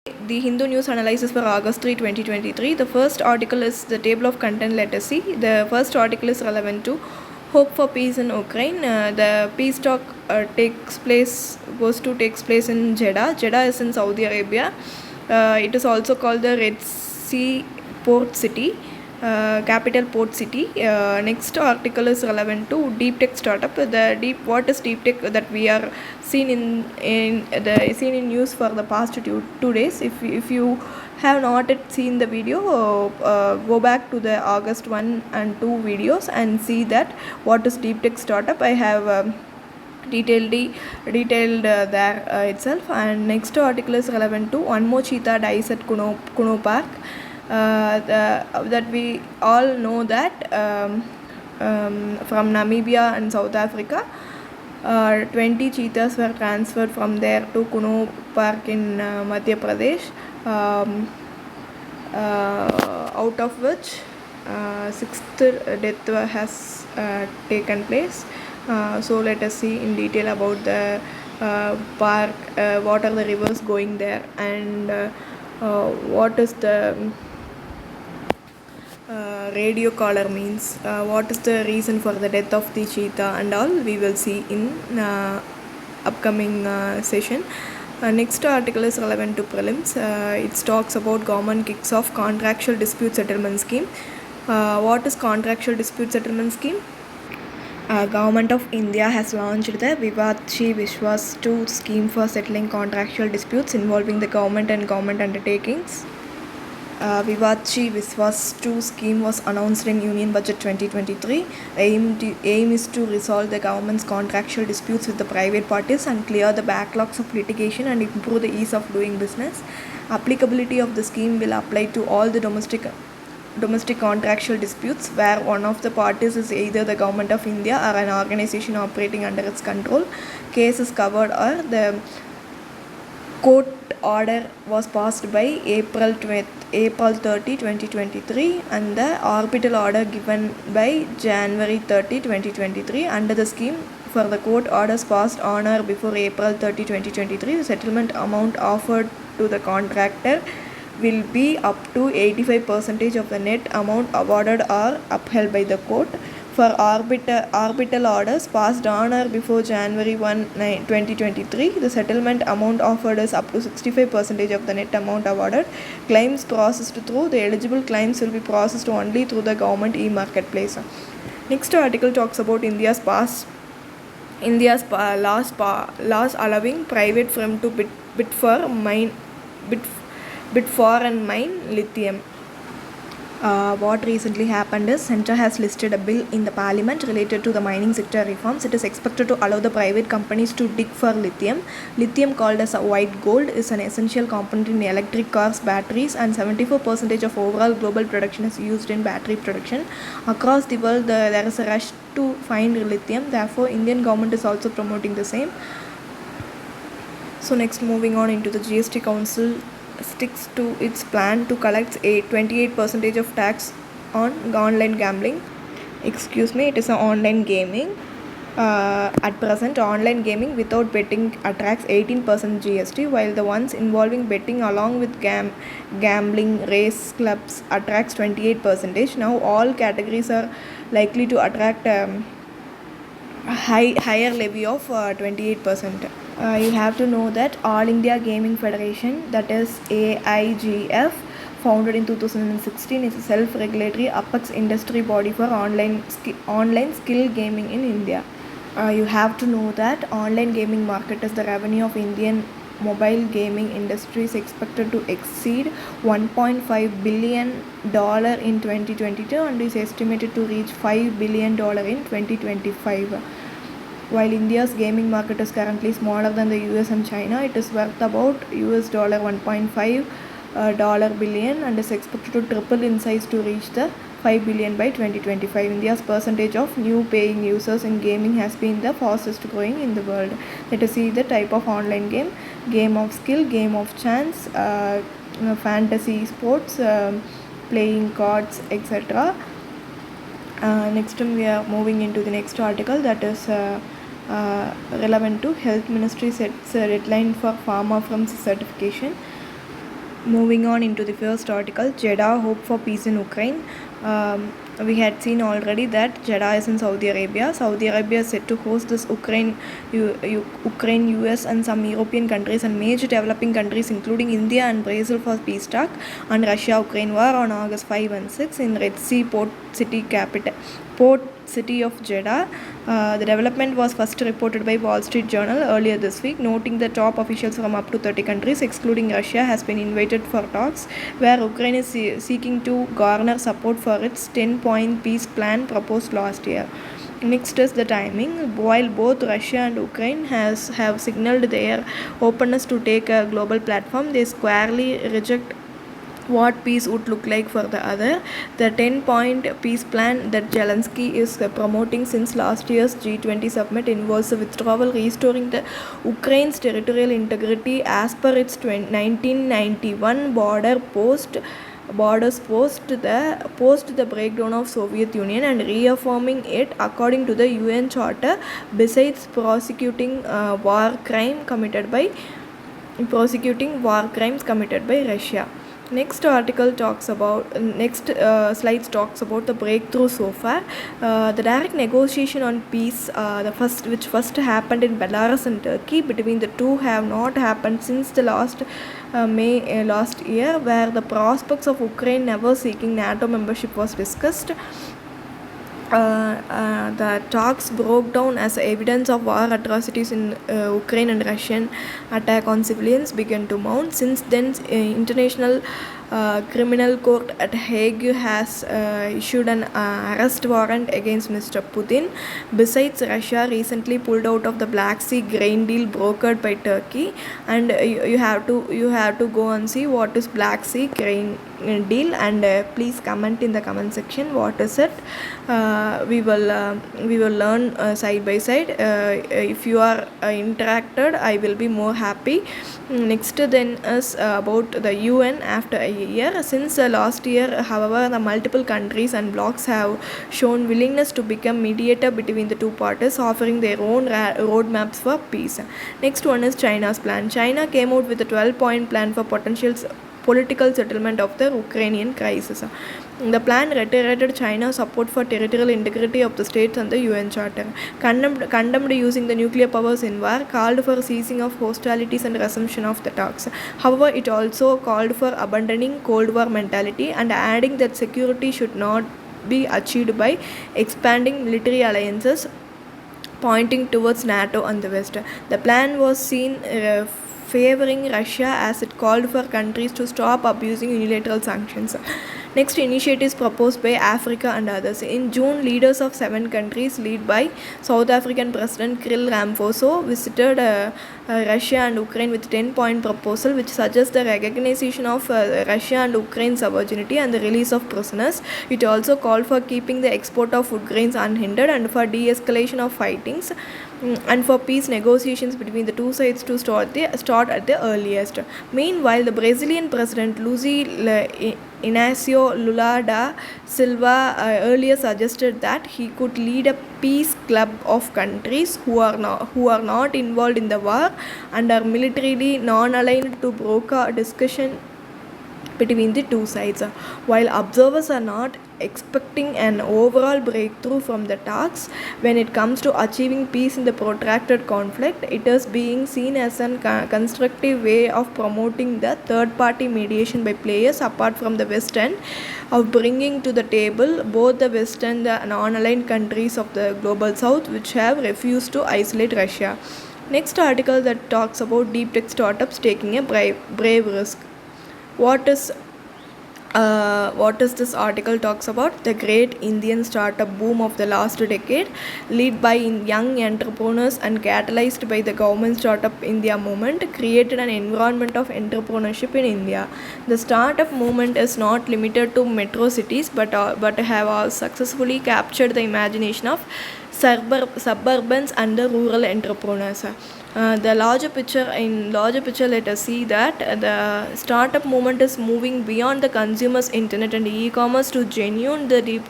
The Hindu News analysis for August 3, 2023. The first article is the table of content. Let us see. The first article is relevant to hope for peace in Ukraine. The peace talk takes place in Jeddah. Jeddah is in Saudi Arabia. It is also called the Red Sea port city. Capital port city. Next article is relevant to deep tech startup. What is deep tech that we are seen in news for the past two days. If you have not yet seen the video, go back to the August 1 and 2 videos and see that what is deep tech startup. I have detailed there itself. And next article is relevant to one more cheetah dies at Kuno Park. That we all know that from Namibia and South Africa, 20 cheetahs were transferred from there to Kuno Park in Madhya Pradesh, out of which sixth death has taken place. So let us see in detail about the park, what are the rivers going there, and what is the radio collar means, what is the reason for the death of the cheetah, and all we will see in upcoming session. Next article is relevant to prelims. It talks about government kicks off contractual dispute settlement scheme. What is contractual dispute settlement scheme? Government of India has launched the Vivad-Chi Vishwas 2 scheme for settling contractual disputes involving the government and government undertakings. Vivad-Chi Vishwas 2 scheme was announced in Union Budget 2023. Aim is to resolve the government's contractual disputes with the private parties and clear the backlogs of litigation and improve the ease of doing business. Applicability of the scheme will apply to all the domestic contractual disputes where one of the parties is either the Government of India or an organization operating under its control. Cases covered are the court order was passed by April 30, 2023, and the arbitral order given by January 30, 2023. Under the scheme, for the court orders passed on or before April 30, 2023, the settlement amount offered to the contractor will be up to 85% of the net amount awarded or upheld by the court. For arbitral orders passed on or before January 1, 2023, the settlement amount offered is up to 65% of the net amount awarded. Claims processed through the eligible claims will be processed only through the government e-marketplace. Next article talks about India's laws allowing private firm to bid for and mine lithium. What recently happened is Centre has listed a bill in the Parliament related to the mining sector reforms. It is expected to allow the private companies to dig for lithium. Lithium, called as a white gold, is an essential component in electric cars, batteries, and 74% of overall global production is used in battery production. Across the world, there is a rush to find lithium. Therefore, Indian government is also promoting the same. So next, moving on into the GST Council sticks to its plan to collect 28% of tax on online gambling. It is an online gaming. At present, online gaming without betting attracts 18% GST, while the ones involving betting along with gambling race clubs attracts 28%. Now all categories are likely to attract higher levy of 28%. You have to know that All India Gaming Federation, that is AIGF, founded in 2016, is a self-regulatory apex industry body for online skill gaming in India. You have to know that online gaming market is the revenue of Indian mobile gaming industry is expected to exceed $1.5 billion in 2022 and is estimated to reach $5 billion in 2025. While India's gaming market is currently smaller than the US and China, it is worth about $1.5 billion and is expected to triple in size to reach the 5 billion by 2025. India's percentage of new paying users in gaming has been the fastest growing in the world. Let us see the type of online game: game of skill, game of chance, fantasy sports, playing cards, etc. Next we are moving into the next article, that is relevant to Health Ministry sets a deadline for pharma firms certification. Moving on into the first article, Jeddah hope for peace in Ukraine. We had seen already that Jeddah is in Saudi Arabia. Saudi Arabia is set to host this Ukraine, US, and some European countries and major developing countries, including India and Brazil, for peace talk on Russia-Ukraine war on August 5 and 6 in Red Sea port city of Jeddah. The development was first reported by Wall Street Journal earlier this week, noting that top officials from up to 30 countries, excluding Russia, has been invited for talks, where Ukraine is seeking to garner support for its 10-point peace plan proposed last year. Next is the timing. While both Russia and Ukraine have signaled their openness to take a global platform, they squarely reject what peace would look like for the other. The 10-point peace plan that Zelensky is promoting since last year's G20 summit involves a withdrawal, restoring the Ukraine's territorial integrity as per its 1991 borders post the breakdown of Soviet Union, and reaffirming it according to the UN Charter, besides prosecuting war crimes committed by Russia. Next slides talks about the breakthrough so far. The direct negotiation on peace, which first happened in Belarus and Turkey between the two, have not happened since the last May last year, where the prospects of Ukraine never seeking NATO membership was discussed. The talks broke down as evidence of war atrocities in Ukraine and Russian attack on civilians began to mount. Since then, International Criminal Court at Hague has issued an arrest warrant against Mr. Putin. Besides, Russia recently pulled out of the Black Sea grain deal brokered by Turkey, and you have to go and see what is Black Sea grain deal, and please comment in the comment section what is it. We will learn side by side. If you are interacted, I will be more happy. Next then is about the UN. After a year since last year, however, the multiple countries and blocs have shown willingness to become mediator between the two parties, offering their own roadmaps for peace. Next one is China's plan. China came out with a 12-point plan for potential political settlement of the Ukrainian crisis. The plan reiterated China's support for territorial integrity of the states and the UN Charter, condemned using the nuclear powers in war, called for ceasing of hostilities and resumption of the talks. However, it also called for abandoning Cold War mentality and adding that security should not be achieved by expanding military alliances, pointing towards NATO and the West. The plan was seen favoring Russia, as it called for countries to stop abusing unilateral sanctions. Next, initiatives proposed by Africa and others. In June, leaders of 7 countries, led by South African President Cyril Ramaphosa, visited Russia and Ukraine with 10-point proposal, which suggests the recognition of Russia and Ukraine's sovereignty and the release of prisoners. It also called for keeping the export of food grains unhindered and for de-escalation of fightings, and for peace negotiations between the two sides to start at the earliest. Meanwhile, the Brazilian President Luiz Inácio Lula da Silva earlier suggested that he could lead a peace club of countries who are not involved in the war and are militarily non-aligned to broker a discussion between the two sides. While observers are not expecting an overall breakthrough from the talks when it comes to achieving peace in the protracted conflict, it is being seen as a constructive way of promoting the third-party mediation by players apart from the West end, of bringing to the table both the West and the non-aligned countries of the global South, which have refused to isolate Russia. Next article that talks about deep tech startups taking a brave risk. What is this article talks about? The great Indian startup boom of the last decade, led by young entrepreneurs and catalyzed by the government Startup India movement, created an environment of entrepreneurship in India. The startup movement is not limited to metro cities, but have successfully captured the imagination of suburbans and the rural entrepreneurs. The larger picture, let us see that the startup movement is moving beyond the consumer's internet and e-commerce to genuine the deep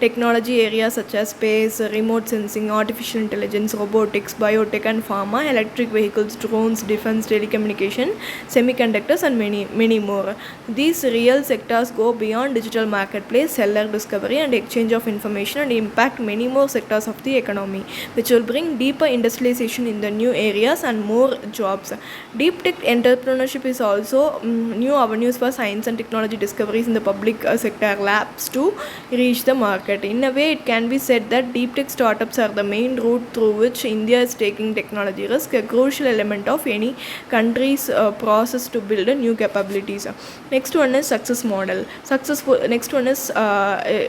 technology areas such as space, remote sensing, artificial intelligence, robotics, biotech and pharma, electric vehicles, drones, defense, telecommunication, semiconductors and many more. These real sectors go beyond digital marketplace, seller discovery and exchange of information and impact many more sectors of the economy, which will bring deeper industrialization in the new areas and more jobs. Deep tech entrepreneurship is also new avenues for science and technology discoveries in the public sector labs to reach the market. In a way, it can be said that deep tech startups are the main route through which India is taking technology risk, a crucial element of any country's process to build new capabilities. Next one is success model. Next one is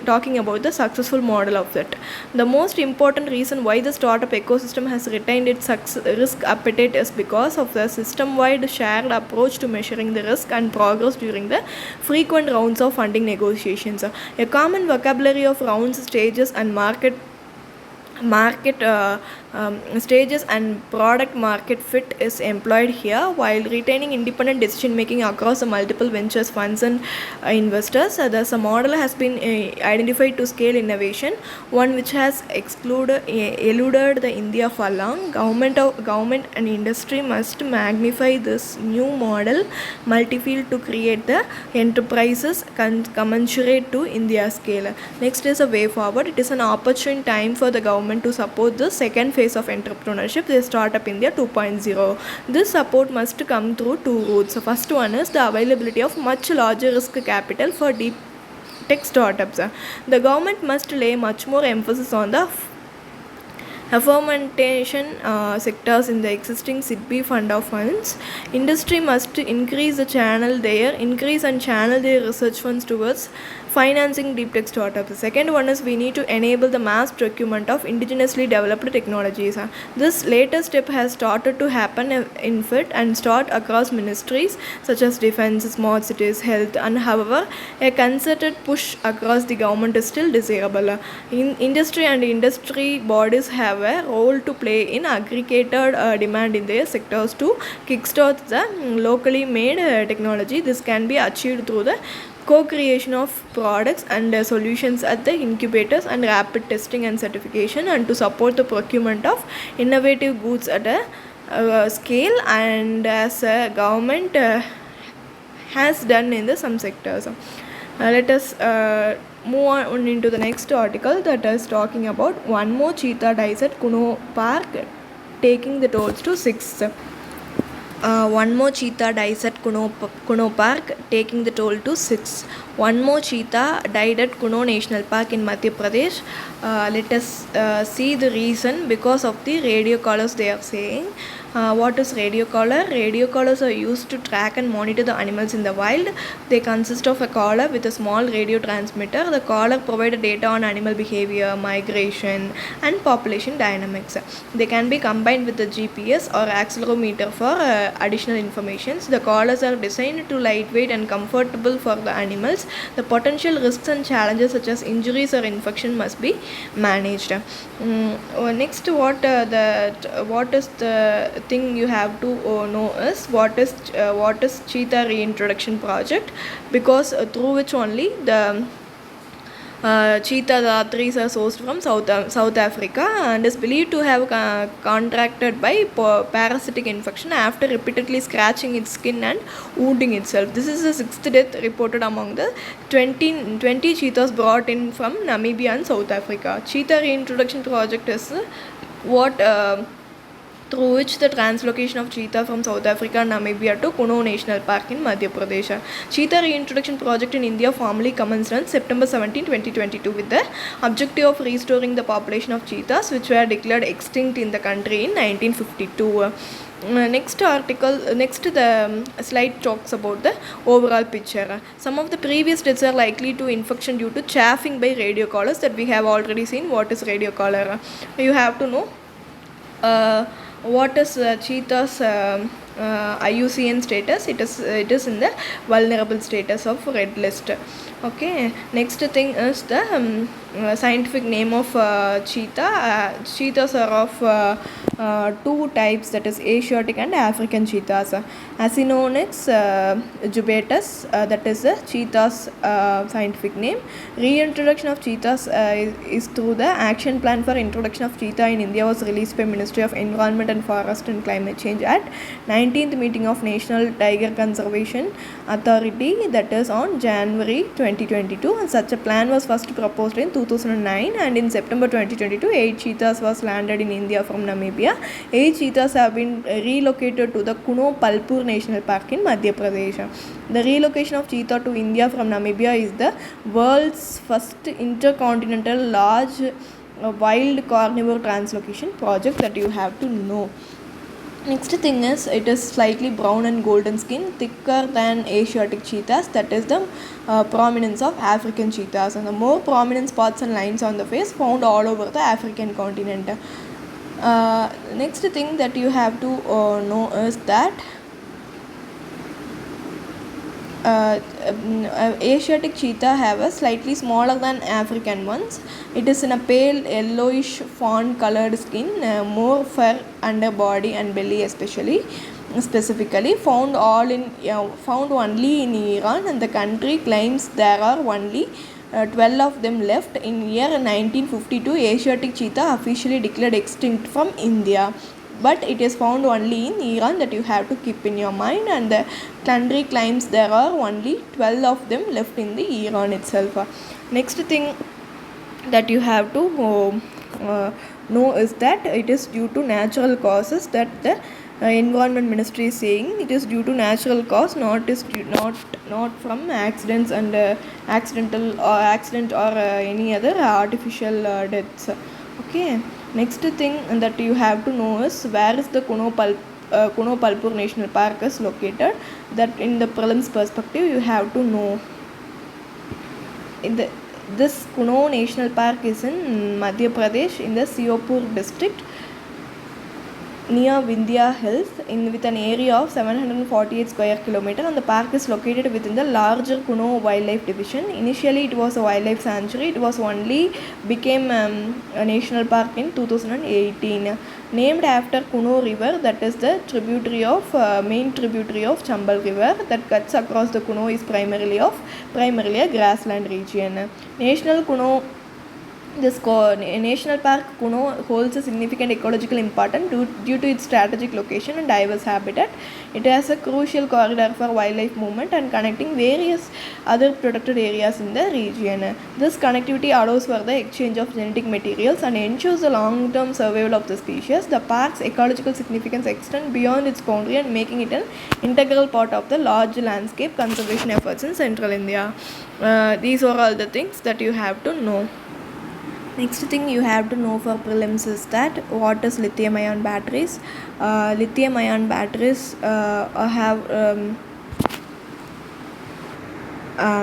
talking about the successful model of it. The most important reason why the startup ecosystem has retained its risk appetite is because of the system-wide shared approach to measuring the risk and progress during the frequent rounds of funding negotiations. A common vocabulary of rounds, stages, and market stages and product market fit is employed here while retaining independent decision making across the multiple ventures funds and investors. The model has been identified to scale innovation, one which has eluded the India for long. Government and industry must magnify this new model multi-field to create the enterprises commensurate to India's scale. Next is a way forward. It is an opportune time for the government to support the second phase of entrepreneurship, the Startup India 2.0. This support must come through two routes. The first one is the availability of much larger risk capital for deep tech startups. The government must lay much more emphasis on the fermentation sectors in the existing SIDBI fund of funds. Industry must increase and channel their research funds towards financing deep tech startups. The second one is we need to enable the mass procurement of indigenously developed technologies. This later step has started to happen in FIT and start across ministries such as defense, smart cities, health, and however, a concerted push across the government is still desirable. Industry and industry bodies have a role to play in aggregated demand in their sectors to kickstart the locally made technology. This can be achieved through the co-creation of products and solutions at the incubators and rapid testing and certification, and to support the procurement of innovative goods at a scale and as a government has done in the some sectors. Let us move on into the next article that is talking about one more cheetah dies at Kuno Park, taking the tolls to 6. One more cheetah dies at Kuno Park, taking the toll to 6. One more cheetah died at Kuno National Park in Madhya Pradesh. Let us see the reason. Because of the radio collars, they are saying. What is radio collar? Radio collars are used to track and monitor the animals in the wild. They consist of a collar with a small radio transmitter. The collar provides data on animal behavior, migration, and population dynamics. They can be combined with the GPS or accelerometer for additional information. The collars are designed to lightweight and comfortable for the animals. The potential risks and challenges such as injuries or infection must be managed. Next, what is the thing you have to know is what is cheetah reintroduction project, because through which only the cheetah ratris are sourced from South Africa and is believed to have contracted by parasitic infection after repeatedly scratching its skin and wounding itself. This is the sixth death reported among the 20 cheetahs brought in from Namibia and South Africa. Cheetah reintroduction project is what through which the translocation of cheetah from South Africa and Namibia to Kuno National Park in Madhya Pradesh. Cheetah reintroduction project in India formally commenced on September 17, 2022 with the objective of restoring the population of cheetahs which were declared extinct in the country in 1952. Next the slide talks about the overall picture. Some of the previous deaths are likely to infection due to chaffing by radio collars that we have already seen. What is radio collar? You have to know what is cheetah's IUCN status. It is in the vulnerable status of red list. Okay, next thing is the scientific name of cheetah. Cheetahs are of two types, that is Asiatic and African cheetahs. Acinonyx jubatus, that is the cheetah's scientific name. Reintroduction of cheetahs is through the action plan for introduction of cheetah in India was released by Ministry of Environment and Forest and Climate Change at 19th meeting of National Tiger Conservation Authority, that is on January 2022, and such a plan was first proposed in 2009, and in September 2022 8 cheetahs was landed in India from Namibia. 8 cheetahs have been relocated to the Kuno Palpur National Park in Madhya Pradesh. The relocation of cheetah to India from Namibia is the world's first intercontinental large wild carnivore translocation project that you have to know. Next thing is, it is slightly brown and golden skin, thicker than Asiatic cheetahs, that is the prominence of African cheetahs, and the more prominent spots and lines on the face found all over the African continent. Next thing that you have to know is that Asiatic cheetah have a slightly smaller than African ones. It is in a pale yellowish fawn colored skin, more fur under body and belly specifically found only in Iran, and the country claims there are only 12 of them left. In year 1952, Asiatic cheetah officially declared extinct from India, but it is found only in Iran, that you have to keep in your mind, and the country claims there are only 12 of them left in the Iran itself. Next thing that you have to know is that it is due to natural causes, that the Environment Ministry is saying it is due to natural cause, not from accidents and accident or any other artificial deaths. Okay. Next thing that you have to know is where is the Kuno Palpur National Park is located. That in the prelims perspective you have to know. This Kuno National Park is in Madhya Pradesh in the Siopur district near Vindhya Hills with an area of 748 square kilometer, and the park is located within the larger Kuno Wildlife Division. Initially it was a wildlife sanctuary. It was only became a national park in 2018. Named after Kuno River, that is the main tributary of Chambal River that cuts across the Kuno, is primarily a grassland region. This National Park Kuno holds a significant ecological importance due to its strategic location and diverse habitat. It has a crucial corridor for wildlife movement and connecting various other protected areas in the region. This connectivity allows for the exchange of genetic materials and ensures the long-term survival of the species. The park's ecological significance extends beyond its boundary and making it an integral part of the large landscape conservation efforts in central India. These are all the things that you have to know. Next thing you have to know for prelims is that what is lithium ion batteries. Lithium ion batteries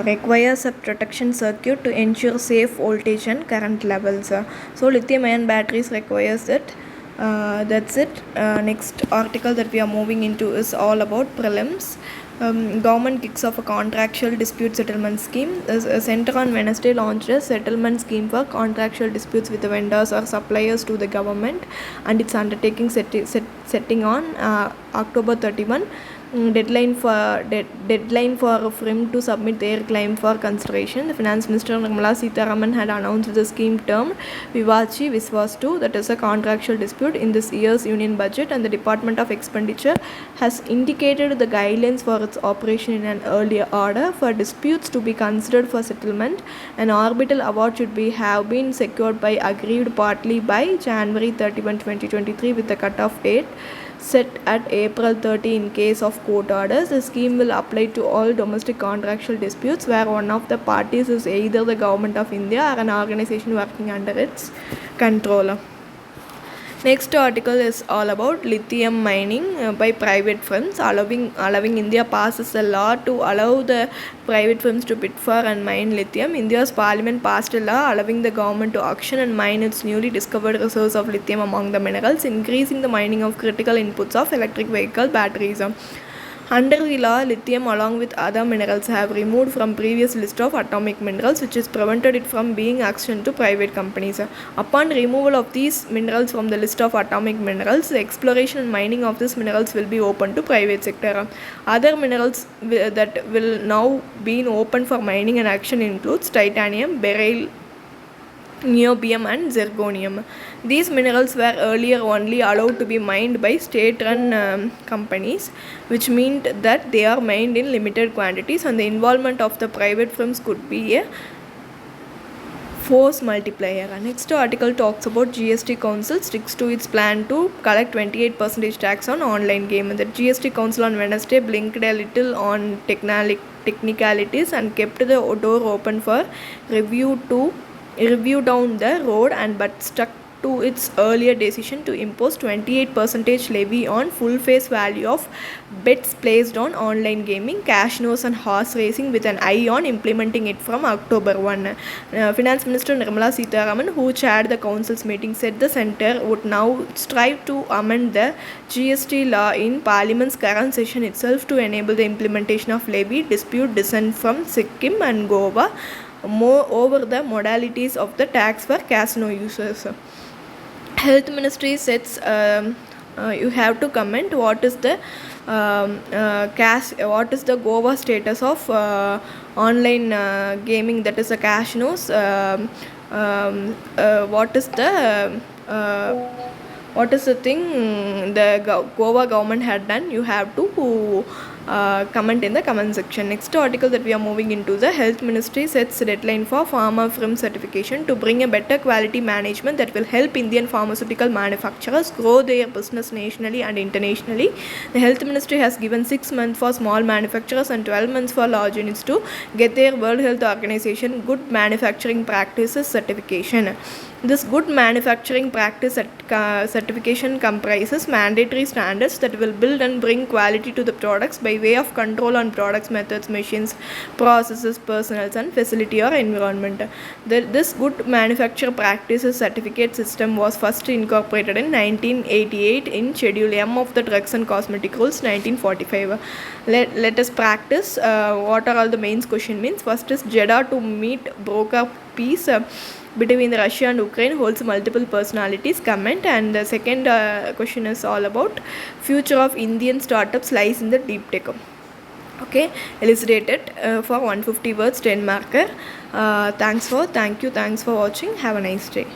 requires a protection circuit to ensure safe voltage and current levels. So lithium ion batteries requires it. That's it. Next article that we are moving into is all about prelims. Government kicks off a contractual dispute settlement scheme. A center on Wednesday launched a settlement scheme for contractual disputes with the vendors or suppliers to the government, and its undertaking setting on October 31. Deadline for FRIM to submit their claim for consideration. The Finance Minister Nirmala Sitharaman had announced the scheme termed Vivachi Viswas 2, that is a contractual dispute, in this year's union budget, and the Department of Expenditure has indicated the guidelines for its operation in an earlier order. For disputes to be considered for settlement, an orbital award should have been secured by aggrieved party by January 31, 2023, with the cut-off date set at April 30 in case of court orders. The scheme will apply to all domestic contractual disputes where one of the parties is either the Government of India or an organization working under its control. Next article is all about lithium mining by private firms. Allowing India passes a law to allow the private firms to bid for and mine lithium. India's parliament passed a law allowing the government to auction and mine its newly discovered resource of lithium among the minerals, increasing the mining of critical inputs of electric vehicle batteries. Under the law, lithium along with other minerals have removed from previous list of atomic minerals, which has prevented it from being auctioned to private companies. Upon removal of these minerals from the list of atomic minerals, the exploration and mining of these minerals will be open to private sector. Other minerals that will now be open for mining and auction includes titanium, beryl, niobium and zirconium. These minerals were earlier only allowed to be mined by state-run companies, which meant that they are mined in limited quantities, and the involvement of the private firms could be a force multiplier. Next article talks about GST Council sticks to its plan to collect 28% tax on online game. The GST Council on Wednesday blinked a little on technicalities and kept the door open for review down the road, but stuck to its earlier decision to impose 28% levy on full face value of bets placed on online gaming, casinos and horse racing, with an eye on implementing it from October 1. Finance Minister Nirmala Sitharaman, who chaired the council's meeting, said the centre would now strive to amend the GST law in Parliament's current session itself to enable the implementation of levy dispute dissent from Sikkim and Goa over the modalities of the tax for casino users. Health Ministry sets you have to comment what is the what is the Goa status of online gaming, that is the casinos. What is the thing the Goa government had done? You have to comment in the comment section. Next article that we are moving into, the Health Ministry sets deadline for pharma firm certification to bring a better quality management that will help Indian pharmaceutical manufacturers grow their business nationally and internationally. The Health Ministry has given 6 months for small manufacturers and 12 months for large units to get their World Health Organization Good Manufacturing Practices certification. This good manufacturing practice certification comprises mandatory standards that will build and bring quality to the products by way of control on products, methods, machines, processes, personnel and facility or environment. This good manufacture practices certificate system was first incorporated in 1988 in Schedule M of the Drugs and Cosmetic Rules 1945. Let us practice what are all the main question means. First is Jeddah to meet broker peace between Russia and Ukraine holds multiple personalities, comment. And the second question is all about future of Indian startups lies in the deep tech. Okay, elucidated for 150 words, 10 marker. Thanks for watching. Have a nice day.